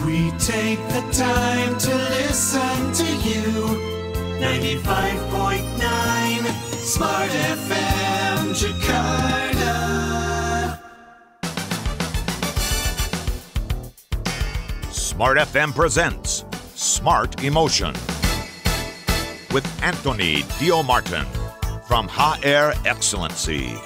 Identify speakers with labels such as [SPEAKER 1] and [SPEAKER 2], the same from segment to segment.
[SPEAKER 1] We take the time to listen to you. 95.9 Smart FM Jakarta.
[SPEAKER 2] Smart FM presents Smart Emotion with Anthony Dio Martin from HR Excellency.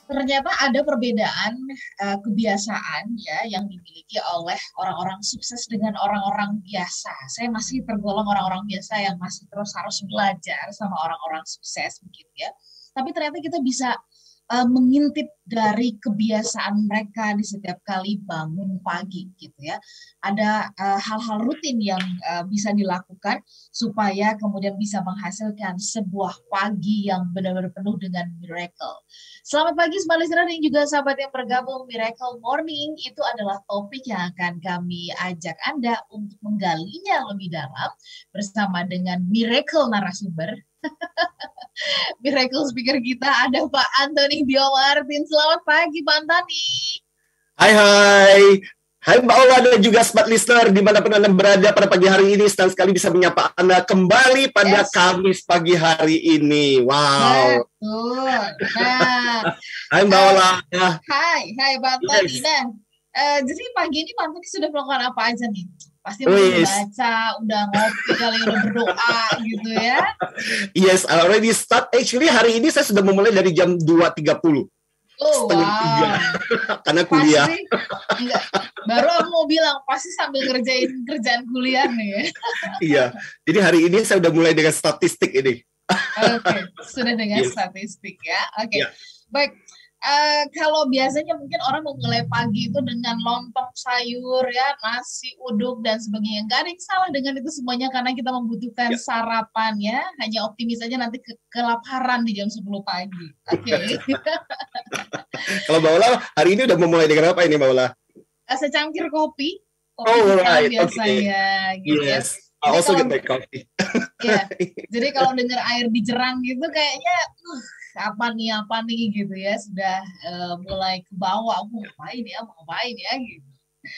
[SPEAKER 3] Ternyata ada perbedaan kebiasaan ya yang dimiliki oleh orang-orang sukses dengan orang-orang biasa. Saya masih tergolong orang-orang biasa yang masih terus harus belajar sama orang-orang sukses begitu ya. Tapi ternyata kita bisa mengintip dari kebiasaan mereka di setiap kali bangun pagi gitu ya. Ada hal-hal rutin yang bisa dilakukan supaya kemudian bisa menghasilkan sebuah pagi yang benar-benar penuh dengan miracle. Selamat pagi Smart Listener dan juga sahabat yang bergabung Miracle Morning. Itu adalah topik yang akan kami ajak Anda untuk menggalinya lebih dalam bersama dengan Miracle narasumber. Miracle speaker kita ada Pak Anthony Dio Martin. Selamat pagi Pak Anthony.
[SPEAKER 4] Hai Mbak Ola dan juga Smart Listener dimanapun Anda berada pada pagi hari ini. Senang sekali bisa menyapa Anda kembali pada Kamis pagi hari ini. Wow.
[SPEAKER 3] Betul. Nah,
[SPEAKER 4] Hai Mbak Ola.
[SPEAKER 3] Hai Pak Anthony. Nah, jadi pagi ini Pak Anthony sudah melakukan apa aja nih? Pasti udah baca, udah ngopi kali, udah berdoa gitu ya.
[SPEAKER 4] Yes, I already start. Actually hari ini saya sudah memulai dari jam 2.30.
[SPEAKER 3] Oh, wow.
[SPEAKER 4] Karena kuliah.
[SPEAKER 3] Pasti, enggak, baru aku mau bilang, pasti sambil ngerjain kerjaan kuliah nih ya.
[SPEAKER 4] Iya, jadi hari ini saya udah mulai dengan statistik ini.
[SPEAKER 3] Oke, sudah dengan statistik ya. Oke, baik. Kalau biasanya mungkin orang memulai pagi itu dengan lontong sayur ya, nasi uduk dan sebagainya. Nggak ada yang salah dengan itu semuanya karena kita membutuhkan sarapan ya. Hanya optimis aja nanti kelaparan di jam 10 pagi. Oke.
[SPEAKER 4] Kalau Mbak Ola hari ini udah memulai dengan apa ini Mbak Ola?
[SPEAKER 3] Secangkir kopi.
[SPEAKER 4] Right.
[SPEAKER 3] Biasanya gitu ya.
[SPEAKER 4] I also get my coffee.
[SPEAKER 3] Ya, jadi kalau dengar air dijerang gitu kayaknya apa nih gitu ya, sudah mulai ke bawah, mau ngapain ya gitu.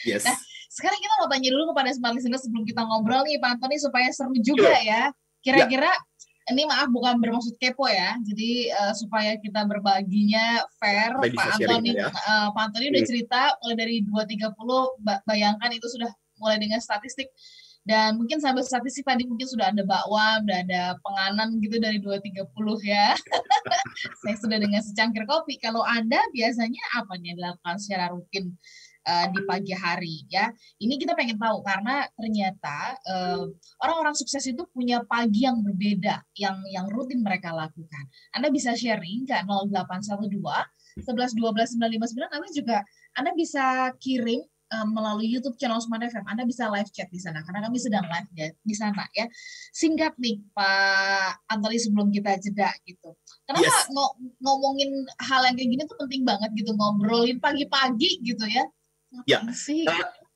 [SPEAKER 4] Yes.
[SPEAKER 3] Nah, sekarang kita mau tanya dulu kepada Smart Listener sebelum kita ngobrol nih Pak Anthony supaya seru juga ya. Kira-kira ini maaf bukan bermaksud kepo ya, jadi supaya kita berbaginya fair. Pak Anthony udah cerita mulai dari 2.30, bayangkan itu sudah mulai dengan statistik. Dan mungkin sambil statistik tadi mungkin sudah ada bakwan, udah ada penganan gitu dari 2.30 ya. Saya sudah dengan secangkir kopi. Kalau Anda biasanya apa nih dilakukan secara rutin di pagi hari ya? Ini kita pengen tahu karena ternyata orang-orang sukses itu punya pagi yang berbeda yang rutin mereka lakukan. Anda bisa sharing ke 0812 11 12 959. Anda bisa kirim melalui YouTube channel Smart FM. Anda bisa live chat di sana karena kami sedang live di sana ya. Singkat nih Pak Anthony sebelum kita jeda gitu. Kenapa ngomongin hal yang kayak gini tuh penting banget gitu, ngobrolin pagi-pagi gitu ya?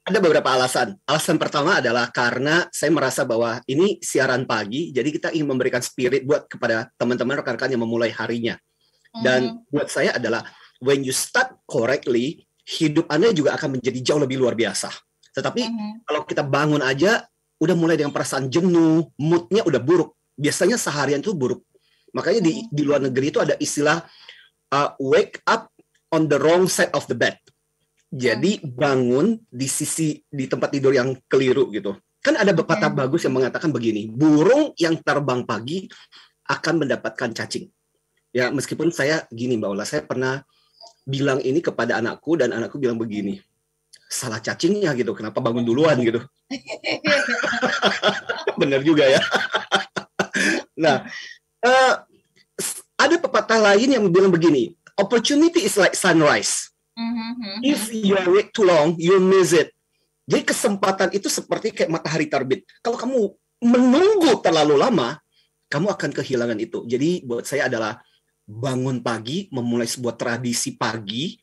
[SPEAKER 4] Ada beberapa alasan. Alasan pertama adalah karena saya merasa bahwa ini siaran pagi, jadi kita ingin memberikan spirit buat kepada teman-teman rekan-rekan yang memulai harinya. Dan buat saya adalah when you start correctly, hidup Anda juga akan menjadi jauh lebih luar biasa. Tetapi kalau kita bangun aja, udah mulai dengan perasaan jenuh, moodnya udah buruk. Biasanya seharian itu buruk. Makanya di luar negeri itu ada istilah wake up on the wrong side of the bed. Jadi bangun di tempat tidur yang keliru gitu. Kan ada pepatah bagus yang mengatakan begini, burung yang terbang pagi akan mendapatkan cacing. Ya meskipun saya gini Mbak Ola, saya pernah bilang ini kepada anakku dan anakku bilang begini, salah cacingnya gitu, kenapa bangun duluan gitu. Benar juga ya. Nah, ada pepatah lain yang bilang begini, opportunity is like sunrise. If you wait too long, you miss it. Jadi kesempatan itu seperti kayak matahari terbit. Kalau kamu menunggu terlalu lama, kamu akan kehilangan itu. Jadi buat saya adalah bangun pagi, memulai sebuah tradisi pagi,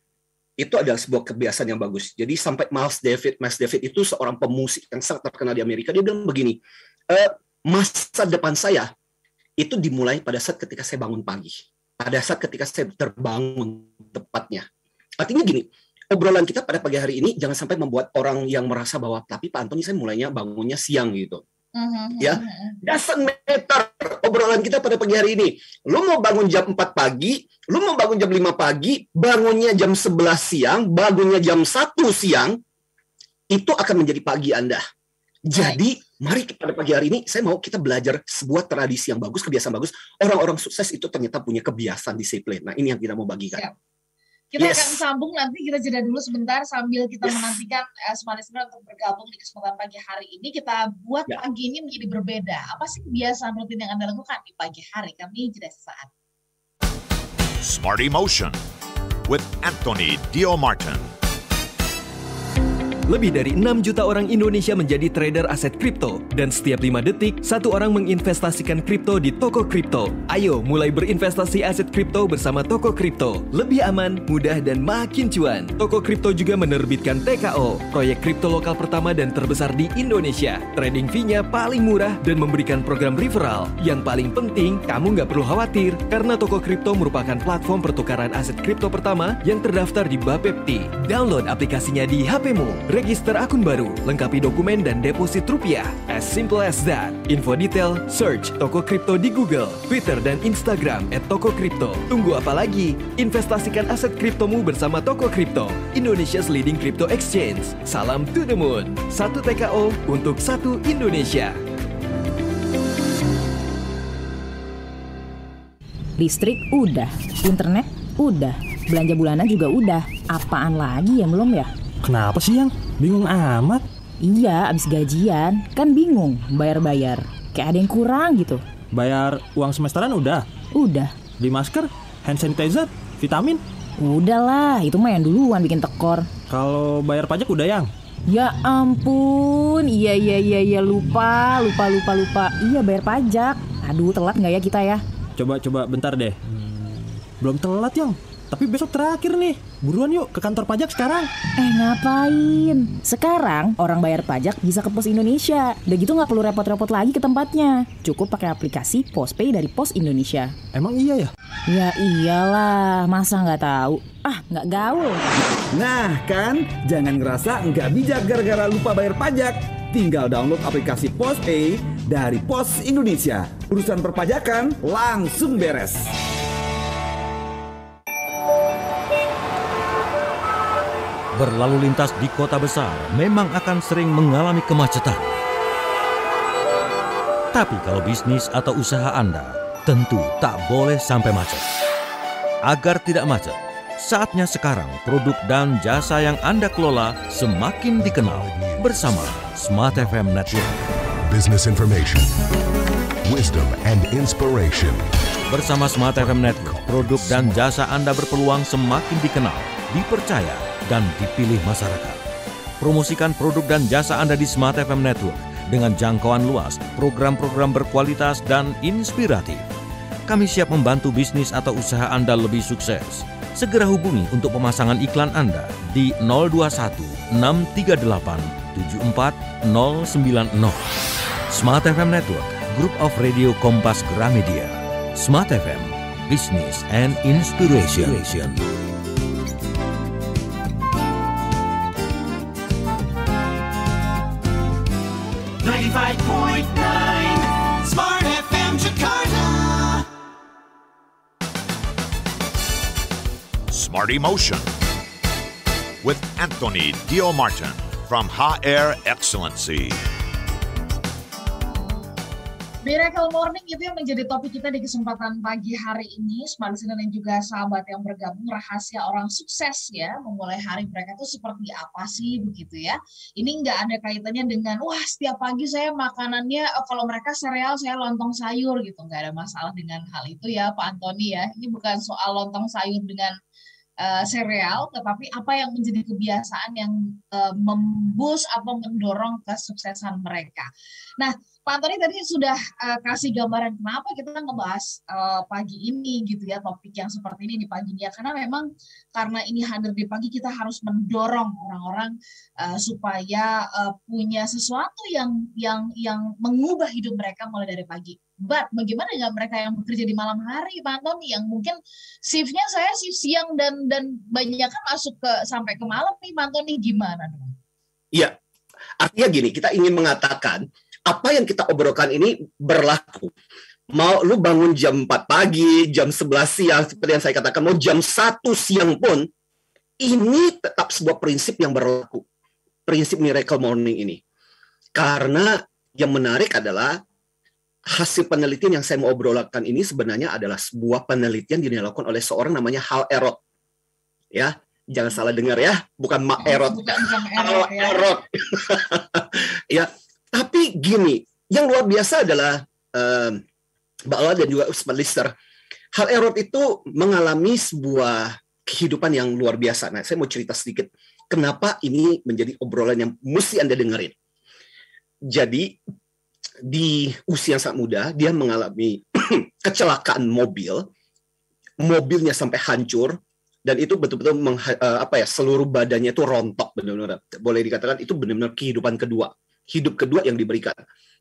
[SPEAKER 4] itu adalah sebuah kebiasaan yang bagus. Jadi sampai Miles Davis itu seorang pemusik yang sangat terkenal di Amerika, dia bilang begini, masa depan saya itu dimulai pada saat ketika saya bangun pagi. Pada saat ketika saya terbangun tepatnya. Artinya gini, obrolan kita pada pagi hari ini jangan sampai membuat orang yang merasa bahwa tapi Pak Antoni saya mulainya bangunnya siang gitu. Ya, doesn't matter obrolan kita pada pagi hari ini. Lu mau bangun jam 4 pagi, lu mau bangun jam 5 pagi, bangunnya jam 11 siang, bangunnya jam 1 siang, itu akan menjadi pagi Anda. Jadi, mari pada pagi hari ini saya mau kita belajar sebuah tradisi yang bagus, kebiasaan bagus. Orang-orang sukses itu ternyata punya kebiasaan disiplin. Nah, ini yang kita mau bagikan.
[SPEAKER 3] Siap. Kita akan sambung nanti, kita jeda dulu sebentar sambil kita menantikan Smart Listener untuk bergabung di kesempatan pagi hari ini. Kita buat pagi ini menjadi berbeda. Apa sih kebiasaan rutin yang Anda lakukan di pagi hari? Kami jeda sesaat.
[SPEAKER 2] Smart Emotion with Anthony Dio Martin.
[SPEAKER 5] Lebih dari 6 juta orang Indonesia menjadi trader aset kripto. Dan setiap 5 detik, satu orang menginvestasikan kripto di toko kripto. Ayo mulai berinvestasi aset kripto bersama toko kripto. Lebih aman, mudah, dan makin cuan. Toko kripto juga menerbitkan TKO, proyek kripto lokal pertama dan terbesar di Indonesia. Trading fee-nya paling murah dan memberikan program referral. Yang paling penting, kamu nggak perlu khawatir. Karena toko kripto merupakan platform pertukaran aset kripto pertama yang terdaftar di Bapepti. Download aplikasinya di HP-mu. Register akun baru, lengkapi dokumen dan deposit rupiah. As simple as that. Info detail, search Toko Kripto di Google, Twitter, dan Instagram @tokokripto. Tunggu apa lagi? Investasikan aset kriptomu bersama Toko Kripto, Indonesia's leading crypto exchange. Salam to the moon. 1 TKO untuk 1 Indonesia.
[SPEAKER 6] Listrik udah, internet udah, belanja bulanan juga udah. Apaan lagi yang belum ya?
[SPEAKER 7] Kenapa sih, Yang? Bingung amat.
[SPEAKER 6] Iya, abis gajian. Kan bingung, bayar-bayar. Kayak ada yang kurang gitu.
[SPEAKER 7] Bayar uang semesteran udah?
[SPEAKER 6] Udah.
[SPEAKER 7] Beli masker, hand sanitizer, vitamin?
[SPEAKER 6] Udahlah, itu mah yang duluan bikin tekor.
[SPEAKER 7] Kalau bayar pajak udah, Yang?
[SPEAKER 6] Ya ampun, iya, lupa. Iya, bayar pajak. Aduh, telat nggak ya kita ya?
[SPEAKER 7] Coba bentar deh. Belum telat, Yang. Tapi besok terakhir nih. Buruan yuk ke kantor pajak sekarang.
[SPEAKER 6] Ngapain? Sekarang orang bayar pajak bisa ke Pos Indonesia. Udah gitu nggak perlu repot-repot lagi ke tempatnya. Cukup pakai aplikasi PosPay dari Pos Indonesia.
[SPEAKER 7] Emang iya ya?
[SPEAKER 6] Ya iyalah, masa nggak tahu? Nggak gaul.
[SPEAKER 8] Nah kan, jangan ngerasa nggak bijak gara-gara lupa bayar pajak. Tinggal download aplikasi PosPay dari Pos Indonesia. Urusan perpajakan langsung beres.
[SPEAKER 9] Berlalu lintas di kota besar memang akan sering mengalami kemacetan. Tapi kalau bisnis atau usaha Anda tentu tak boleh sampai macet. Agar tidak macet, saatnya sekarang produk dan jasa yang Anda kelola semakin dikenal bersama Smart FM Network.
[SPEAKER 10] Business information, wisdom and inspiration.
[SPEAKER 9] Bersama Smart FM Network, produk dan jasa Anda berpeluang semakin dikenal, dipercaya, dan dipilih masyarakat. Promosikan produk dan jasa Anda di Smart FM Network dengan jangkauan luas, program-program berkualitas dan inspiratif. Kami siap membantu bisnis atau usaha Anda lebih sukses. Segera hubungi untuk pemasangan iklan Anda di 021 638 74090. Smart FM Network, Group of Radio Kompas Gramedia. Smart FM, Business and Inspiration.
[SPEAKER 1] 95.9 Smart FM Jakarta.
[SPEAKER 2] Smart Emotion with Anthony Dio Martin from HR Excellency.
[SPEAKER 3] Miracle Morning itu yang menjadi topik kita di kesempatan pagi hari ini. Smart Listener dan juga sahabat yang bergabung, rahasia orang sukses ya, memulai hari mereka itu seperti apa sih begitu ya. Ini nggak ada kaitannya dengan, wah setiap pagi saya makanannya, kalau mereka sereal saya lontong sayur gitu. Nggak ada masalah dengan hal itu ya Pak Antoni ya. Ini bukan soal lontong sayur dengan sereal, tetapi apa yang menjadi kebiasaan yang memboost atau mendorong kesuksesan mereka. Nah, Pak Antoni tadi sudah kasih gambaran kenapa kita ngebahas pagi ini gitu ya, topik yang seperti ini di pagi ini ya, karena memang karena ini hadir di pagi kita harus mendorong orang-orang supaya punya sesuatu yang mengubah hidup mereka mulai dari pagi. But bagaimana dengan mereka yang bekerja di malam hari, Pak Antoni, yang mungkin shiftnya saya shift siang dan banyak kan masuk sampai ke malam nih, Pak Antoni, gimana dong?
[SPEAKER 4] Iya, artinya gini, kita ingin mengatakan apa yang kita obrolkan ini berlaku. Mau lu bangun jam 4 pagi, jam 11 siang, seperti yang saya katakan, mau jam 1 siang pun, ini tetap sebuah prinsip yang berlaku. Prinsip Miracle Morning ini. Karena yang menarik adalah hasil penelitian yang saya mau obrolkan ini sebenarnya adalah sebuah penelitian yang dilakukan oleh seorang namanya Hal Elrod. Ya, jangan salah dengar ya, bukan Mak Elrod. Hal Elrod. Ya, tapi gini, yang luar biasa adalah Mbak Ola dan juga Ustaz Lister. Hal Elrod itu mengalami sebuah kehidupan yang luar biasa. Nah, saya mau cerita sedikit kenapa ini menjadi obrolan yang mesti Anda dengerin. Jadi, di usia yang sangat muda, dia mengalami kecelakaan mobil. Mobilnya sampai hancur, dan itu betul-betul seluruh badannya itu rontok, benar-benar. Boleh dikatakan itu benar-benar kehidupan kedua. Hidup kedua yang diberikan.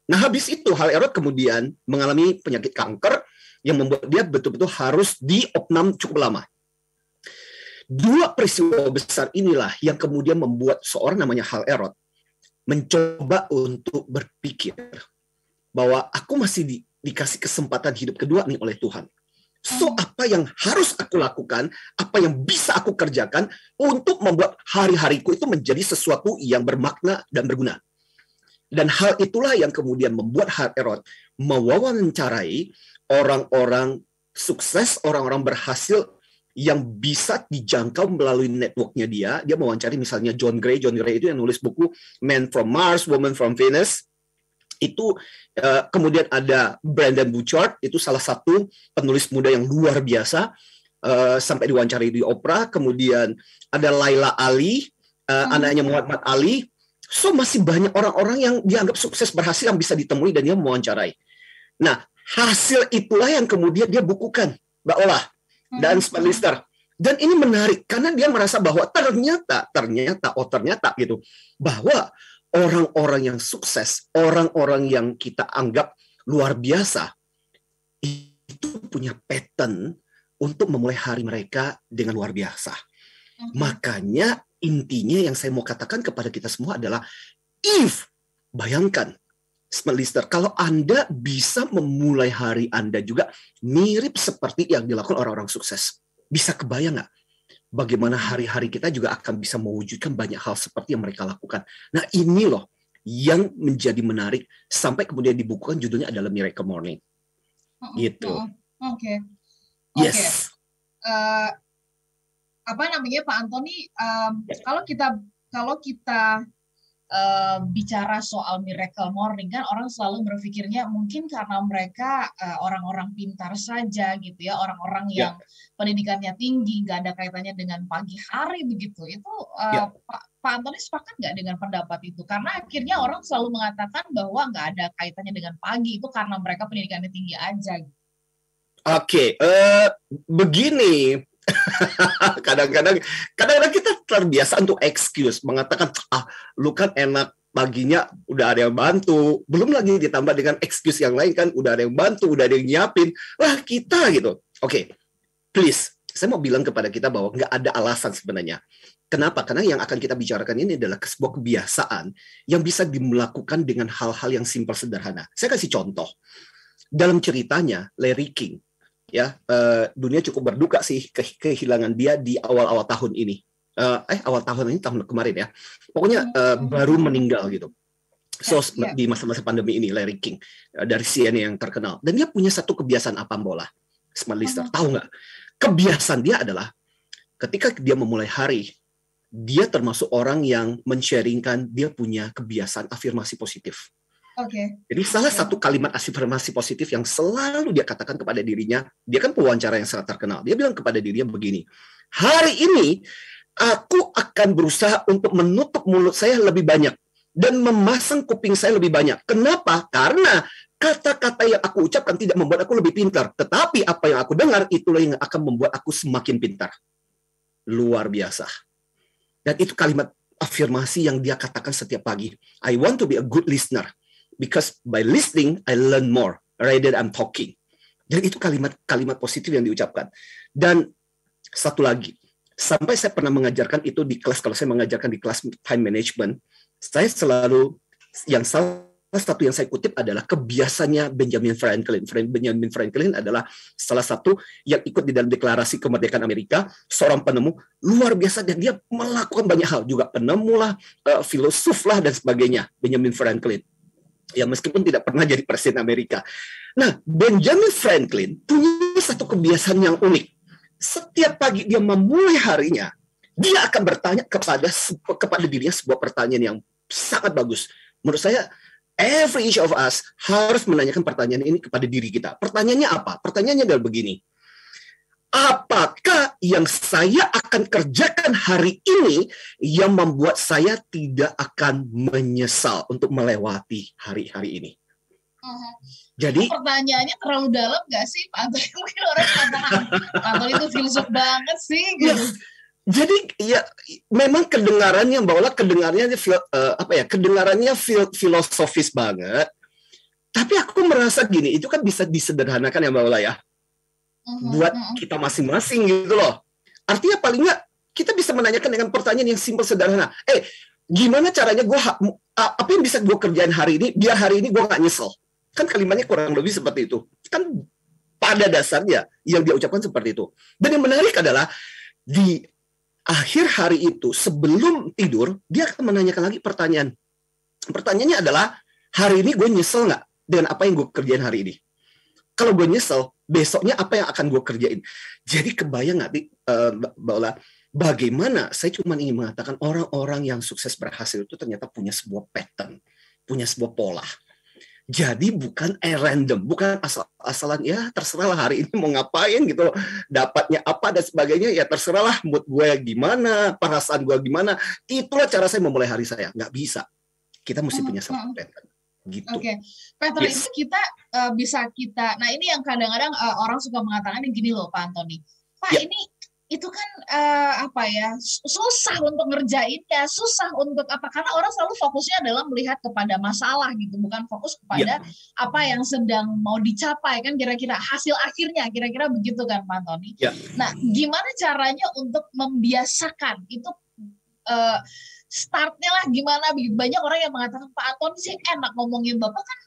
[SPEAKER 4] Nah, habis itu Hal Elrod kemudian mengalami penyakit kanker yang membuat dia betul-betul harus diopnam cukup lama. Dua peristiwa besar inilah yang kemudian membuat seorang namanya Hal Elrod mencoba untuk berpikir bahwa aku masih dikasih kesempatan hidup kedua nih oleh Tuhan. So, apa yang harus aku lakukan, apa yang bisa aku kerjakan untuk membuat hari-hariku itu menjadi sesuatu yang bermakna dan berguna. Dan hal itulah yang kemudian membuat Hal Elrod mewawancarai orang-orang sukses, orang-orang berhasil yang bisa dijangkau melalui networknya dia. Dia mewawancari misalnya John Gray. John Gray itu yang nulis buku Man from Mars, Woman from Venus. Itu kemudian ada Brandon Burchard, itu salah satu penulis muda yang luar biasa, sampai diwawancari di Oprah. Kemudian ada Laila Ali, anaknya Muhammad Ali. So, masih banyak orang-orang yang dianggap sukses berhasil yang bisa ditemui dan dia mewawancarai. Nah, hasil itulah yang kemudian dia bukukan, Mbak Ola dan Ustaz Lister. Dan ini menarik karena dia merasa bahwa ternyata gitu, bahwa orang-orang yang sukses, orang-orang yang kita anggap luar biasa, itu punya pattern untuk memulai hari mereka dengan luar biasa. Makanya intinya yang saya mau katakan kepada kita semua adalah, bayangkan, Ustaz Lister, kalau Anda bisa memulai hari Anda juga mirip seperti yang dilakukan orang-orang sukses. Bisa kebayang nggak? Bagaimana hari-hari kita juga akan bisa mewujudkan banyak hal seperti yang mereka lakukan. Nah, ini loh yang menjadi menarik sampai kemudian dibukukan judulnya adalah Miracle Morning. Gitu.
[SPEAKER 3] Oke.
[SPEAKER 4] Yes.
[SPEAKER 3] Apa namanya, Pak Antoni? Kalau kita bicara soal Miracle Morning, kan orang selalu berpikirnya mungkin karena mereka orang-orang pintar saja gitu ya, orang-orang yang pendidikannya tinggi, nggak ada kaitannya dengan pagi hari begitu. Itu Pak Antoni sepakat nggak dengan pendapat itu? Karena akhirnya orang selalu mengatakan bahwa nggak ada kaitannya dengan pagi, itu karena mereka pendidikannya tinggi aja.
[SPEAKER 4] Oke, begini. Kadang-kadang kita terbiasa untuk excuse, mengatakan lu kan enak paginya udah ada yang bantu, belum lagi ditambah dengan excuse yang lain kan, udah ada yang bantu, udah ada yang nyiapin, kita gitu. Oke, please, saya mau bilang kepada kita bahwa nggak ada alasan sebenarnya. Kenapa? Karena yang akan kita bicarakan ini adalah sebuah kebiasaan yang bisa dilakukan dengan hal-hal yang simpel sederhana. Saya kasih contoh. Dalam ceritanya Larry King, ya, dunia cukup berduka sih kehilangan dia di awal-awal tahun ini. Awal tahun ini, tahun kemarin ya. Pokoknya baru meninggal gitu. So, di masa-masa pandemi ini, Larry King dari CNN yang terkenal. Dan dia punya satu kebiasaan apa, Bola? Smart Lister, tahu nggak? Kebiasaan dia adalah ketika dia memulai hari, dia termasuk orang yang men-sharingkan dia punya kebiasaan afirmasi positif. Jadi salah satu kalimat afirmasi positif yang selalu dia katakan kepada dirinya, dia kan pewawancara yang sangat terkenal. Dia bilang kepada dirinya begini, hari ini aku akan berusaha untuk menutup mulut saya lebih banyak dan memasang kuping saya lebih banyak. Kenapa? Karena kata-kata yang aku ucapkan tidak membuat aku lebih pintar, tetapi apa yang aku dengar itulah yang akan membuat aku semakin pintar. Luar biasa. Dan itu kalimat afirmasi yang dia katakan setiap pagi. I want to be a good listener. Because by listening, I learn more. rather I'm talking. Dan itu kalimat positif yang diucapkan. Dan satu lagi, sampai saya pernah mengajarkan itu di kelas, kalau saya mengajarkan di kelas time management, saya selalu, yang salah satu yang saya kutip adalah kebiasaannya Benjamin Franklin. Benjamin Franklin adalah salah satu yang ikut di dalam deklarasi kemerdekaan Amerika, seorang penemu luar biasa, dan dia melakukan banyak hal, juga penemu lah, filosof lah, dan sebagainya, Benjamin Franklin. Ya, meskipun tidak pernah jadi presiden Amerika. Nah, Benjamin Franklin punya satu kebiasaan yang unik. Setiap pagi dia memulai harinya, dia akan bertanya kepada dirinya sebuah pertanyaan yang sangat bagus. Menurut saya, every each of us harus menanyakan pertanyaan ini kepada diri kita. Pertanyaannya apa? Pertanyaannya adalah begini. Apakah yang saya akan kerjakan hari ini yang membuat saya tidak akan menyesal untuk melewati hari-hari ini? Jadi
[SPEAKER 3] pertanyaannya terlalu dalam nggak sih, Pak Antoni? Mungkin orang katakan, Pak Antoni itu filsuf banget sih. Gitu.
[SPEAKER 4] Jadi ya memang kedengarannya kedengarannya filosofis banget. Tapi aku merasa gini, itu kan bisa disederhanakan ya Mbak Ola ya. Buat kita masing-masing gitu loh. Artinya paling nggak kita bisa menanyakan dengan pertanyaan yang simpel sederhana. Gimana caranya apa yang bisa gue kerjain hari ini biar hari ini gue nggak nyesel? Kan kalimatnya kurang lebih seperti itu. Kan pada dasarnya yang dia ucapkan seperti itu. Dan yang menarik adalah di akhir hari itu sebelum tidur dia akan menanyakan lagi pertanyaan. Pertanyaannya adalah, hari ini gue nyesel nggak dengan apa yang gue kerjain hari ini? Kalau gue nyesel, besoknya apa yang akan gue kerjain? Jadi kebayang nggak, Mbak Ola, bagaimana saya cuma ingin mengatakan orang-orang yang sukses berhasil itu ternyata punya sebuah pattern, punya sebuah pola. Jadi bukan random, bukan asal-asalan, ya terserahlah hari ini mau ngapain gitu loh, dapatnya apa dan sebagainya, ya terserahlah mood gue gimana, perasaan gue gimana. Itulah cara saya memulai hari saya. Nggak bisa. Kita mesti punya sebuah pattern. Gitu.
[SPEAKER 3] Oke, pattern itu kita bisa kita. Nah ini yang kadang-kadang orang suka mengatakan gini loh Pak Antoni. Pak ini itu kan susah untuk ngerjainnya, susah untuk apa? Karena orang selalu fokusnya adalah melihat kepada masalah gitu, bukan fokus kepada apa yang sedang mau dicapai kan, kira-kira hasil akhirnya, kira-kira begitu kan Pak Antoni. Nah, gimana caranya untuk membiasakan itu? Startnya lah gimana? Banyak orang yang mengatakan Pak Antoni sih enak ngomongin Bapak kan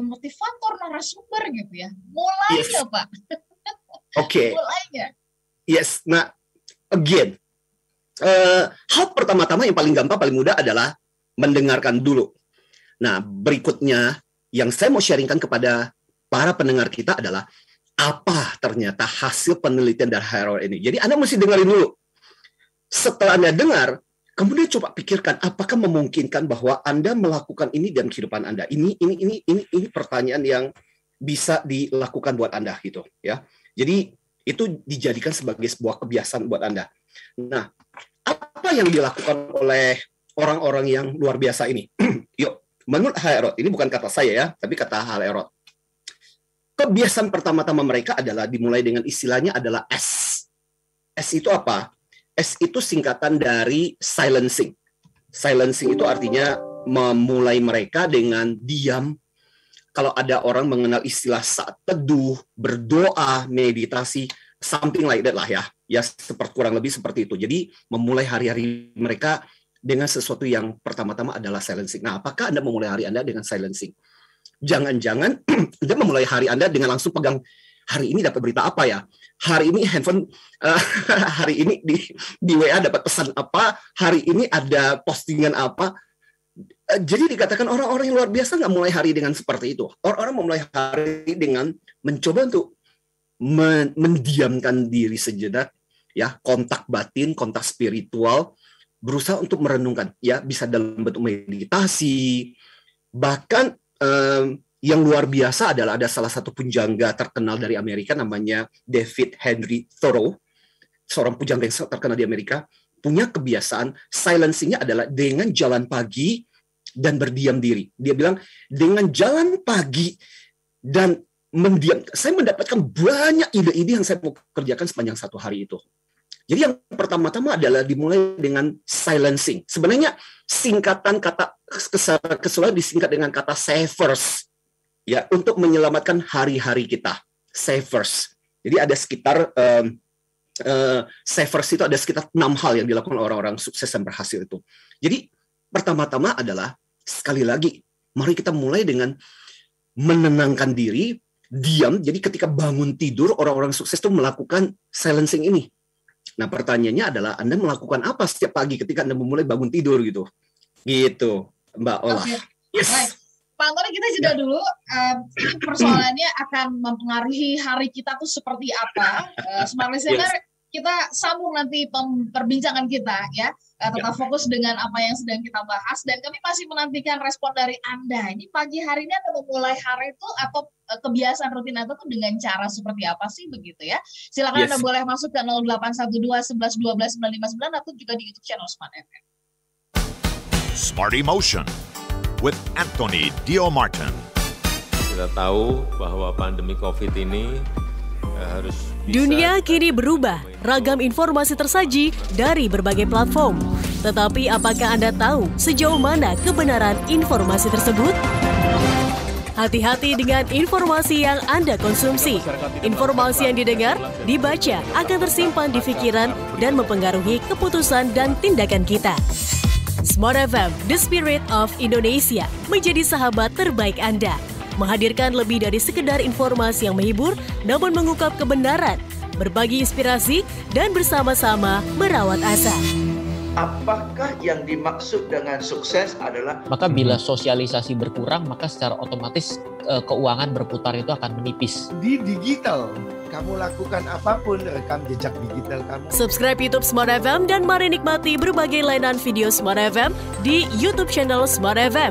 [SPEAKER 3] motivator, narasumber gitu ya. Mulainya Pak.
[SPEAKER 4] Oke.
[SPEAKER 3] Mulainya.
[SPEAKER 4] Yes. Nah, again, hal pertama-tama yang paling gampang, paling mudah adalah mendengarkan dulu. Nah, berikutnya yang saya mau sharingkan kepada para pendengar kita adalah apa ternyata hasil penelitian dari HRO ini. Jadi Anda mesti dengarin dulu. Setelah Anda dengar, kemudian coba pikirkan apakah memungkinkan bahwa Anda melakukan ini dalam kehidupan Anda. Ini pertanyaan yang bisa dilakukan buat Anda gitu ya. Jadi itu dijadikan sebagai sebuah kebiasaan buat Anda. Nah, apa yang dilakukan oleh orang-orang yang luar biasa ini? Yuk, menurut HRO, ini bukan kata saya ya, tapi kata HRO. Kebiasaan pertama-tama mereka adalah dimulai dengan istilahnya adalah S. S itu apa? S itu singkatan dari silencing. Silencing itu artinya memulai mereka dengan diam. Kalau ada orang mengenal istilah saat teduh, berdoa, meditasi, something like that lah ya. Ya kurang lebih seperti itu. Jadi memulai hari-hari mereka dengan sesuatu yang pertama-tama adalah silencing. Nah, apakah Anda memulai hari Anda dengan silencing? Jangan-jangan Anda memulai hari Anda dengan langsung pegang, hari ini dapat berita apa ya? Hari ini handphone, hari ini di WA dapat pesan apa? Hari ini ada postingan apa? Jadi dikatakan orang-orang yang luar biasa nggak mulai hari dengan seperti itu. Orang-orang memulai hari dengan mencoba untuk mendiamkan diri sejenak, ya, kontak batin, kontak spiritual, berusaha untuk merenungkan, ya, bisa dalam bentuk meditasi. Bahkan yang luar biasa adalah ada salah satu pujangga terkenal dari Amerika namanya David Henry Thoreau, seorang pujangga yang terkenal di Amerika, punya kebiasaan silencing-nya adalah dengan jalan pagi dan berdiam diri. Dia bilang, dengan jalan pagi dan mendiam, saya mendapatkan banyak ide-ide yang saya mau kerjakan sepanjang satu hari itu. Jadi yang pertama-tama adalah dimulai dengan silencing. Sebenarnya singkatan kata keseluruhan disingkat dengan kata savers. ya untuk menyelamatkan hari-hari kita. Savers. Jadi ada sekitar savers itu ada sekitar 6 hal yang dilakukan orang-orang sukses dan berhasil itu. Jadi pertama-tama adalah sekali lagi, mari kita mulai dengan menenangkan diri, diam. Jadi ketika bangun tidur, orang-orang sukses itu melakukan silencing ini. Nah, pertanyaannya adalah Anda melakukan apa setiap pagi ketika Anda memulai bangun tidur gitu? Gitu, Mbak Ola.
[SPEAKER 3] Okay.
[SPEAKER 4] Yes.
[SPEAKER 3] Right. Pak Antoni, kita jeda dulu. Persoalannya akan mempengaruhi hari kita tuh seperti apa. Smart Listener, kita sambung nanti perbincangan kita ya. Tetap fokus dengan apa yang sedang kita bahas. Dan kami masih menantikan respon dari Anda. Ini pagi hari ini Anda memulai hari itu atau kebiasaan rutin Anda tuh dengan cara seperti apa sih begitu ya. Silakan Anda boleh masuk ke 0812 11 12 959 atau juga di YouTube channel Smart FM.
[SPEAKER 2] Smart Emotion with Anthony Dio Martin.
[SPEAKER 11] Kita tahu bahwa pandemi COVID ini harus bisa.
[SPEAKER 12] Dunia kini berubah, ragam informasi tersaji dari berbagai platform. Tetapi apakah Anda tahu sejauh mana kebenaran informasi tersebut? Hati-hati dengan informasi yang Anda konsumsi. Informasi yang didengar, dibaca akan tersimpan di pikiran dan mempengaruhi keputusan dan tindakan kita. Smart FM, The Spirit of Indonesia, menjadi sahabat terbaik Anda. Menghadirkan lebih dari sekedar informasi yang menghibur, namun mengungkap kebenaran, berbagi inspirasi, dan bersama-sama merawat asa.
[SPEAKER 13] Apakah yang dimaksud dengan sukses adalah?
[SPEAKER 14] Maka bila sosialisasi berkurang, maka secara otomatis keuangan berputar itu akan menipis.
[SPEAKER 15] Di digital, kamu lakukan apapun, rekam jejak digital kamu.
[SPEAKER 12] Subscribe YouTube Smart FM dan mari nikmati berbagai layanan video Smart FM di YouTube channel Smart FM.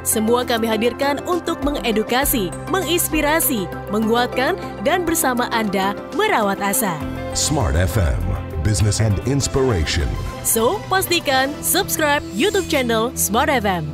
[SPEAKER 12] Semua kami hadirkan untuk mengedukasi, menginspirasi, menguatkan, dan bersama Anda merawat asa.
[SPEAKER 10] Smart FM, Business and Inspiration.
[SPEAKER 12] So, pastikan subscribe YouTube channel Smart FM.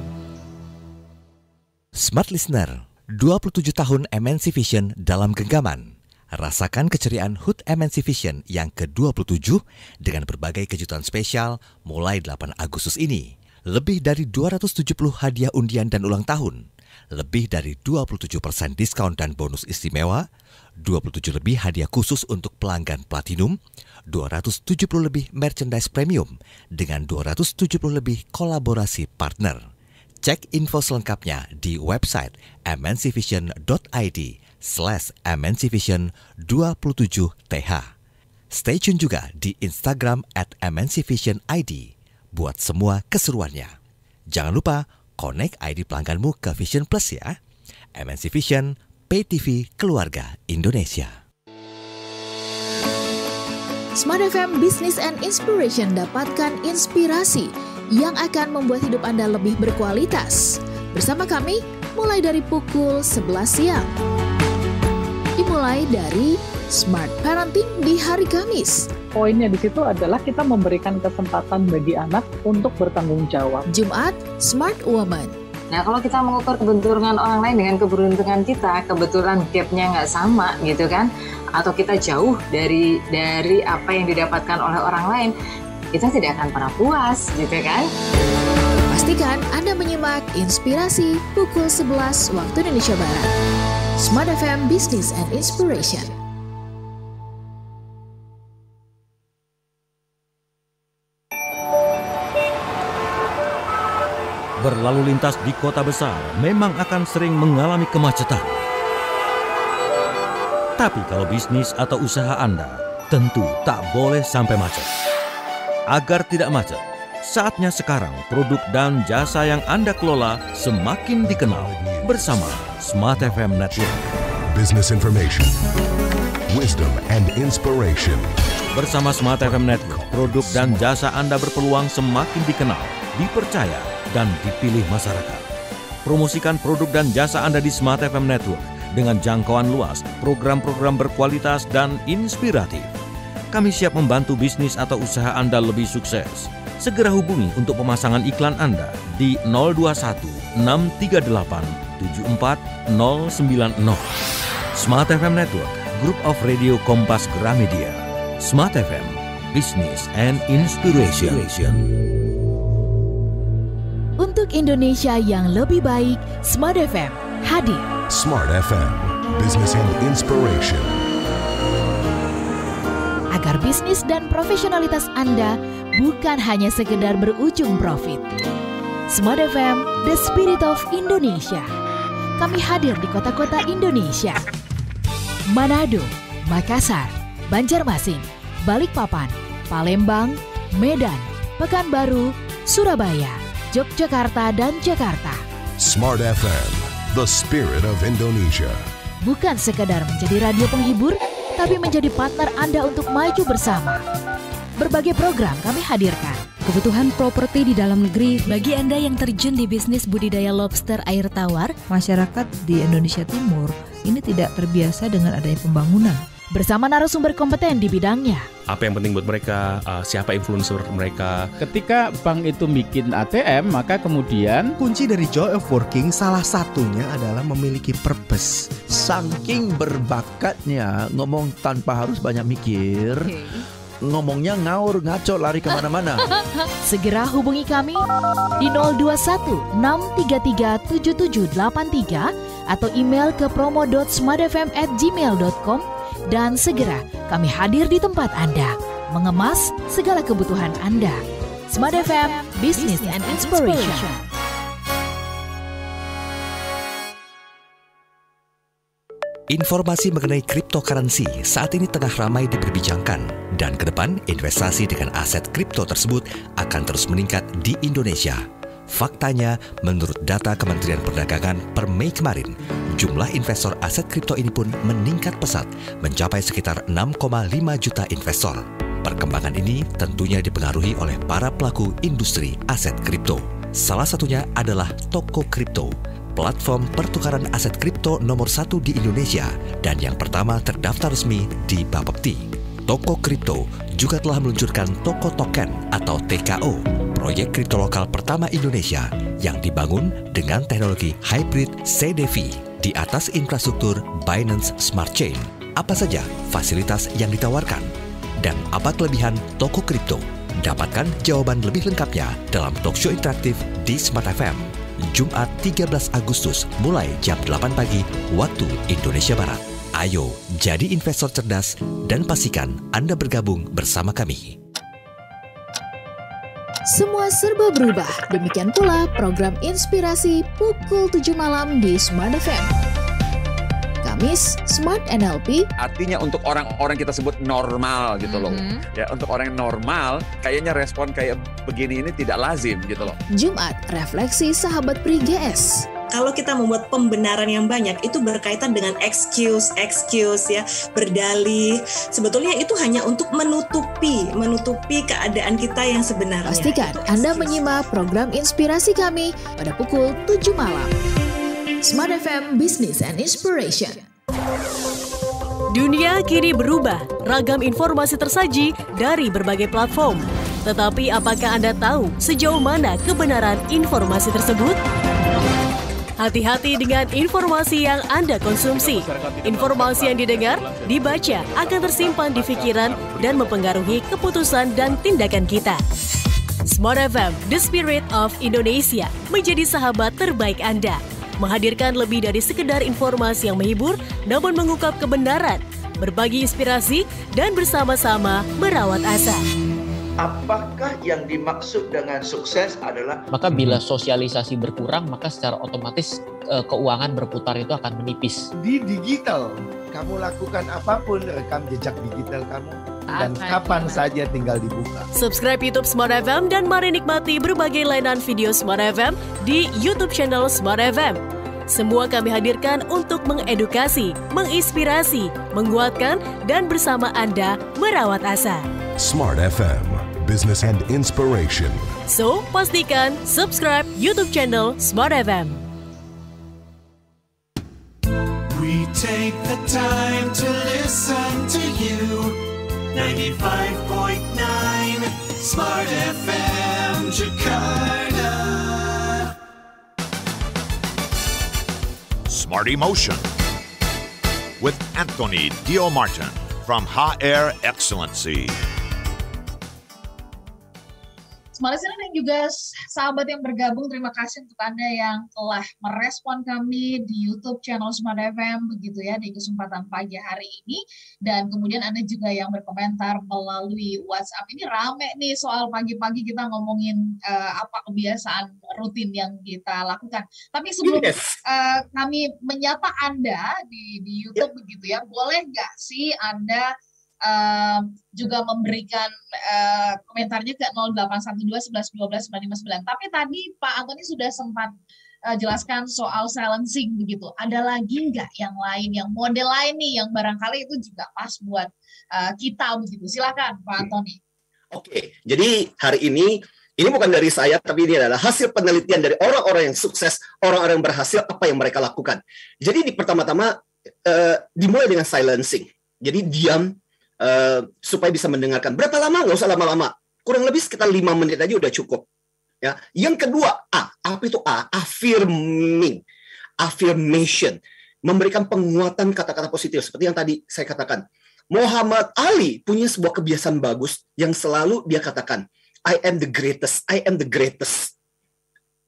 [SPEAKER 16] Smart Listener, 27 tahun MNC Vision dalam genggaman. Rasakan keceriaan HUT MNC Vision yang ke-27 dengan berbagai kejutan spesial mulai 8 Agustus ini. Lebih dari 270 hadiah undian dan ulang tahun, lebih dari 27% diskon dan bonus istimewa, 27 lebih hadiah khusus untuk pelanggan Platinum, 270 lebih merchandise premium, dengan 270 lebih kolaborasi partner. Cek info selengkapnya di website mncvision.id/mncvision27th. Stay tune juga di Instagram @mncvisionid. Buat semua keseruannya. Jangan lupa connect ID pelangganmu ke Vision Plus ya. MNC Vision, Pay TV Keluarga Indonesia.
[SPEAKER 17] Smart FM Business and Inspiration, dapatkan inspirasi yang akan membuat hidup Anda lebih berkualitas. Bersama kami mulai dari pukul 11 siang. Dimulai dari Smart Parenting di hari Kamis.
[SPEAKER 18] Poinnya di situ adalah kita memberikan kesempatan bagi anak untuk bertanggung jawab.
[SPEAKER 17] Jumat, Smart Woman.
[SPEAKER 19] Nah, kalau kita mengukur keberuntungan orang lain dengan keberuntungan kita, kebetulan gap-nya nggak sama gitu kan, atau kita jauh dari apa yang didapatkan oleh orang lain, kita tidak akan pernah puas gitu kan.
[SPEAKER 17] Pastikan Anda menyimak Inspirasi pukul 11 waktu Indonesia Barat. Smart FM Business and Inspiration.
[SPEAKER 9] Berlalu lintas di kota besar memang akan sering mengalami kemacetan. Tapi kalau bisnis atau usaha Anda tentu tak boleh sampai macet. Agar tidak macet, saatnya sekarang produk dan jasa yang Anda kelola semakin dikenal bersama Smart FM Network.
[SPEAKER 10] Business information, wisdom and inspiration.
[SPEAKER 9] Bersama Smart FM Network, produk dan jasa Anda berpeluang semakin dikenal, dipercaya, dan dipilih masyarakat. Promosikan produk dan jasa Anda di Smart FM Network dengan jangkauan luas, program-program berkualitas dan inspiratif. Kami siap membantu bisnis atau usaha Anda lebih sukses. Segera hubungi untuk pemasangan iklan Anda di 021 638 74090. Smart FM Network, Group of Radio Kompas Gramedia. Smart FM, Business and Inspiration.
[SPEAKER 17] Untuk Indonesia yang lebih baik, Smart FM hadir.
[SPEAKER 10] Smart FM, Business and Inspiration.
[SPEAKER 17] Agar bisnis dan profesionalitas Anda bukan hanya sekedar berujung profit. Smart FM, the spirit of Indonesia. Kami hadir di kota-kota Indonesia. Manado, Makassar, Banjarmasin, Balikpapan, Palembang, Medan, Pekanbaru, Surabaya, Yogyakarta, dan Jakarta.
[SPEAKER 10] Smart FM, the spirit of Indonesia.
[SPEAKER 17] Bukan sekadar menjadi radio penghibur, tapi menjadi partner Anda untuk maju bersama. Berbagai program kami hadirkan.
[SPEAKER 20] Kebutuhan properti di dalam negeri bagi Anda yang terjun di bisnis budidaya lobster air tawar.
[SPEAKER 21] Masyarakat di Indonesia Timur ini tidak terbiasa dengan adanya pembangunan.
[SPEAKER 17] Bersama narasumber kompeten di bidangnya.
[SPEAKER 22] Apa yang penting buat mereka, siapa influencer mereka.
[SPEAKER 23] Ketika bank itu bikin ATM, maka kemudian
[SPEAKER 24] kunci dari joy of working salah satunya adalah memiliki purpose.
[SPEAKER 25] Saking berbakatnya ngomong tanpa harus banyak mikir, ngomongnya ngaur ngaco lari kemana-mana.
[SPEAKER 17] Segera hubungi kami di 021 633 7783 atau email ke promo.smartfm@gmail.com. Dan segera kami hadir di tempat Anda, mengemas segala kebutuhan Anda. Smart FM, Business and Inspiration.
[SPEAKER 16] Informasi mengenai cryptocurrency saat ini tengah ramai diperbincangkan, dan ke depan investasi dengan aset kripto tersebut akan terus meningkat di Indonesia. Faktanya, menurut data Kementerian Perdagangan per Mei kemarin, jumlah investor aset kripto ini pun meningkat pesat, mencapai sekitar 6,5 juta investor. Perkembangan ini tentunya dipengaruhi oleh para pelaku industri aset kripto. Salah satunya adalah Toko Kripto, platform pertukaran aset kripto nomor 1 di Indonesia dan yang pertama terdaftar resmi di Bapepti. Toko Kripto juga telah meluncurkan Toko Token atau TKO, proyek kripto lokal pertama Indonesia yang dibangun dengan teknologi hybrid CDV di atas infrastruktur Binance Smart Chain. Apa saja fasilitas yang ditawarkan? Dan apa kelebihan Toko Kripto? Dapatkan jawaban lebih lengkapnya dalam talkshow interaktif di Smart FM, Jumat 13 Agustus mulai jam 8 pagi waktu Indonesia Barat. Ayo, jadi investor cerdas dan pastikan Anda bergabung bersama kami.
[SPEAKER 17] Semua serba berubah, demikian pula program inspirasi pukul 7 malam di Smart FM. Kamis, Smart NLP.
[SPEAKER 26] Artinya untuk orang-orang kita sebut normal gitu loh. Ya, untuk orang yang normal, kayaknya respon kayak begini ini tidak lazim gitu loh.
[SPEAKER 17] Jumat, refleksi sahabat Pri GS.
[SPEAKER 27] Kalau kita membuat pembenaran yang banyak, itu berkaitan dengan excuse ya, berdalih. Sebetulnya itu hanya untuk menutupi keadaan kita yang sebenarnya.
[SPEAKER 17] Pastikan Anda menyimak program inspirasi kami pada pukul 7 malam. Smart FM, Business and Inspiration.
[SPEAKER 12] Dunia kini berubah, ragam informasi tersaji dari berbagai platform. Tetapi apakah Anda tahu sejauh mana kebenaran informasi tersebut? Hati-hati dengan informasi yang Anda konsumsi. Informasi yang didengar, dibaca akan tersimpan di pikiran dan mempengaruhi keputusan dan tindakan kita. Smart FM, the spirit of Indonesia, menjadi sahabat terbaik Anda. Menghadirkan lebih dari sekedar informasi yang menghibur, namun mengungkap kebenaran, berbagi inspirasi, dan bersama-sama merawat asa.
[SPEAKER 13] Apakah yang dimaksud dengan sukses adalah?
[SPEAKER 14] Maka bila sosialisasi berkurang, maka secara otomatis keuangan berputar itu akan menipis.
[SPEAKER 15] Di digital, kamu lakukan apapun, rekam jejak digital kamu. Dan kapan saja tinggal dibuka.
[SPEAKER 12] Subscribe YouTube Smart FM dan mari nikmati berbagai layanan video Smart FM di YouTube channel Smart FM. Semua kami hadirkan untuk mengedukasi, menginspirasi, menguatkan, dan bersama Anda merawat asa.
[SPEAKER 10] Smart FM, Business and Inspiration.
[SPEAKER 12] So, pastikan subscribe YouTube channel Smart FM.
[SPEAKER 1] We take the time to listen to you. 95.9 Smart FM Jakarta.
[SPEAKER 2] Smart Emotion with Anthony Dio Martin from HR Excellency.
[SPEAKER 3] Smart Listener dan juga sahabat yang bergabung, terima kasih untuk Anda yang telah merespon kami di YouTube channel Smart FM begitu ya di kesempatan pagi hari ini, dan kemudian Anda juga yang berkomentar melalui WhatsApp. Ini rame nih soal pagi-pagi kita ngomongin apa kebiasaan rutin yang kita lakukan. Tapi sebelum kami menyapa Anda di YouTube begitu ya, boleh nggak sih Anda juga memberikan komentarnya ke 0812 11 12 959. Tapi tadi Pak Antoni sudah sempat jelaskan soal silencing begitu. Ada lagi nggak yang lain, yang model lain nih yang barangkali itu juga pas buat kita begitu? Silakan Pak Antoni.
[SPEAKER 4] Oke, jadi hari ini bukan dari saya, tapi ini adalah hasil penelitian dari orang-orang yang sukses, orang-orang yang berhasil, apa yang mereka lakukan. Jadi di pertama-tama dimulai dengan silencing. Jadi diam, supaya bisa mendengarkan. Berapa lama? Nggak usah lama-lama. Kurang lebih sekitar 5 menit aja udah cukup. Ya. Yang kedua, apa itu A? Affirming. Affirmation. Memberikan penguatan kata-kata positif. Seperti yang tadi saya katakan. Muhammad Ali punya sebuah kebiasaan bagus yang selalu dia katakan, I am the greatest, I am the greatest.